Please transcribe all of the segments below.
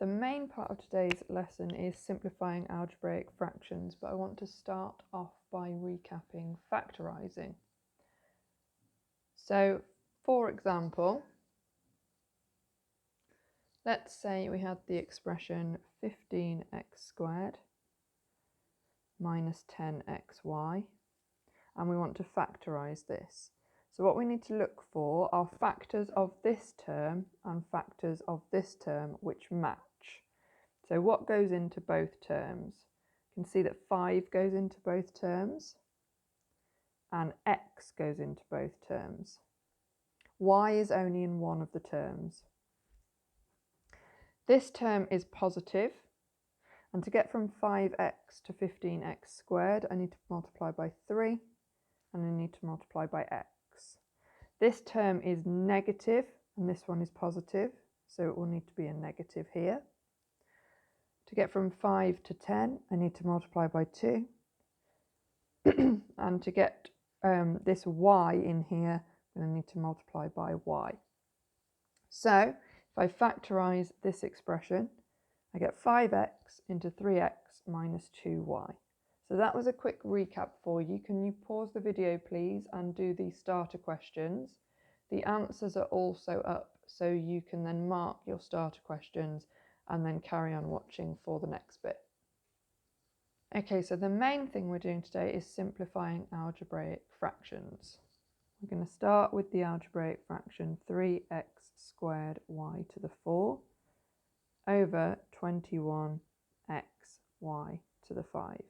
The main part of today's lesson is simplifying algebraic fractions, but I want to start off by recapping factorising. So, for example, let's say we had the expression 15x squared minus 10xy, and we want to factorise this. So what we need to look for are factors of this term and factors of this term which match. So what goes into both terms? You can see that 5 goes into both terms and x goes into both terms. Y is only in one of the terms. This term is positive, and to get from 5x to 15x squared, I need to multiply by 3 and I need to multiply by x. This term is negative and this one is positive, so it will need to be a negative here. To get from 5 to 10, I need to multiply by 2. And to get this y in here, I'm going to need to multiply by y. So, if I factorise this expression, I get 5x into 3x minus 2y. So that was a quick recap for you. Can you pause the video, please, and do the starter questions? The answers are also up, so you can then mark your starter questions and then carry on watching for the next bit. Okay, so the main thing we're doing today is simplifying algebraic fractions. We're going to start with the algebraic fraction 3x squared y to the 4 over 21x y to the 5.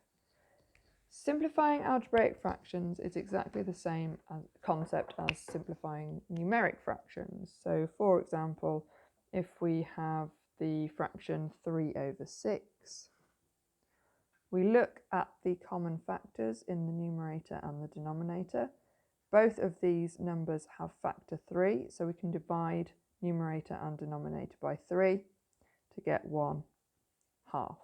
Simplifying algebraic fractions is exactly the same concept as simplifying numeric fractions. So, for example, if we have the fraction 3 over 6, we look at the common factors in the numerator and the denominator. Both of these numbers have factor 3, so we can divide numerator and denominator by 3 to get 1/2.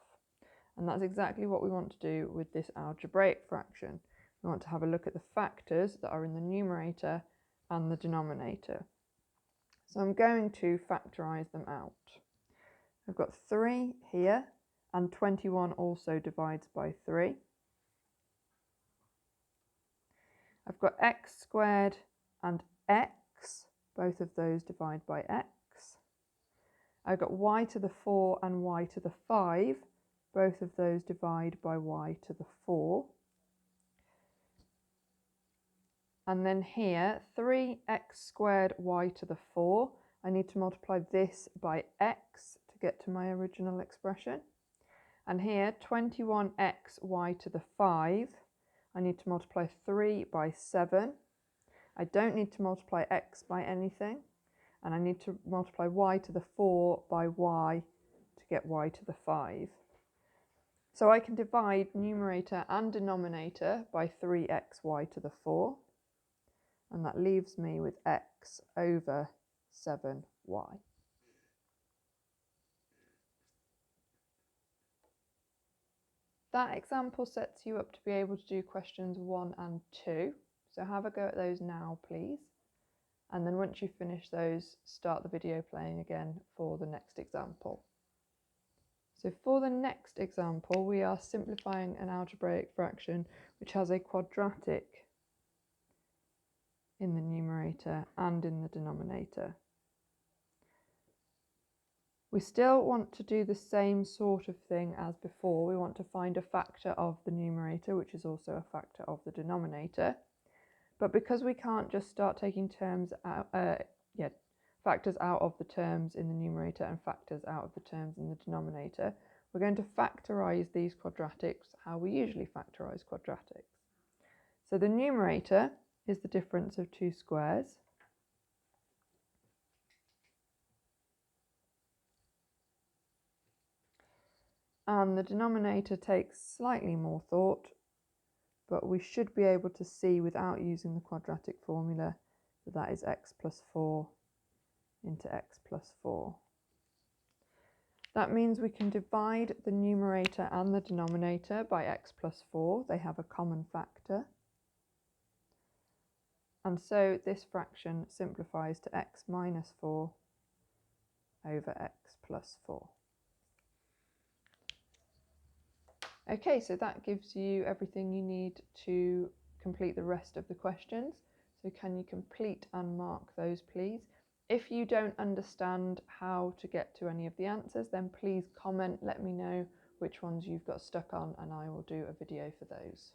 And that's exactly what we want to do with this algebraic fraction. We want to have a look at the factors that are in the numerator and the denominator. So I'm going to factorise them out. I've got 3 here, and 21 also divides by 3. I've got x squared and x, both of those divide by x. I've got y to the 4 and y to the 5, both of those divide by y to the 4. And then here, 3x squared y to the 4, I need to multiply this by x to get to my original expression. And here, 21x y to the 5, I need to multiply 3 by 7. I don't need to multiply x by anything, and I need to multiply y to the 4 by y to get y to the 5. So I can divide numerator and denominator by 3xy to the 4, and that leaves me with x over 7y. That example sets you up to be able to do questions 1 and 2, so have a go at those now, please. And then once you finish those, start the video playing again for the next example. So for the next example, we are simplifying an algebraic fraction which has a quadratic in the numerator and in the denominator. We still want to do the same sort of thing as before. We want to find a factor of the numerator, which is also a factor of the denominator. But because we can't just start taking terms out, factors out of the terms in the numerator and factors out of the terms in the denominator, we're going to factorise these quadratics how we usually factorise quadratics. So the numerator is the difference of two squares. And the denominator takes slightly more thought, but we should be able to see without using the quadratic formula that that is x plus 4 into x plus 4. That means we can divide the numerator and the denominator by x plus 4. They have a common factor. And so this fraction simplifies to x minus 4 over x plus 4. Okay, so that gives you everything you need to complete the rest of the questions. So can you complete and mark those, please? If you don't understand how to get to any of the answers, then please comment, let me know which ones you've got stuck on, and I will do a video for those.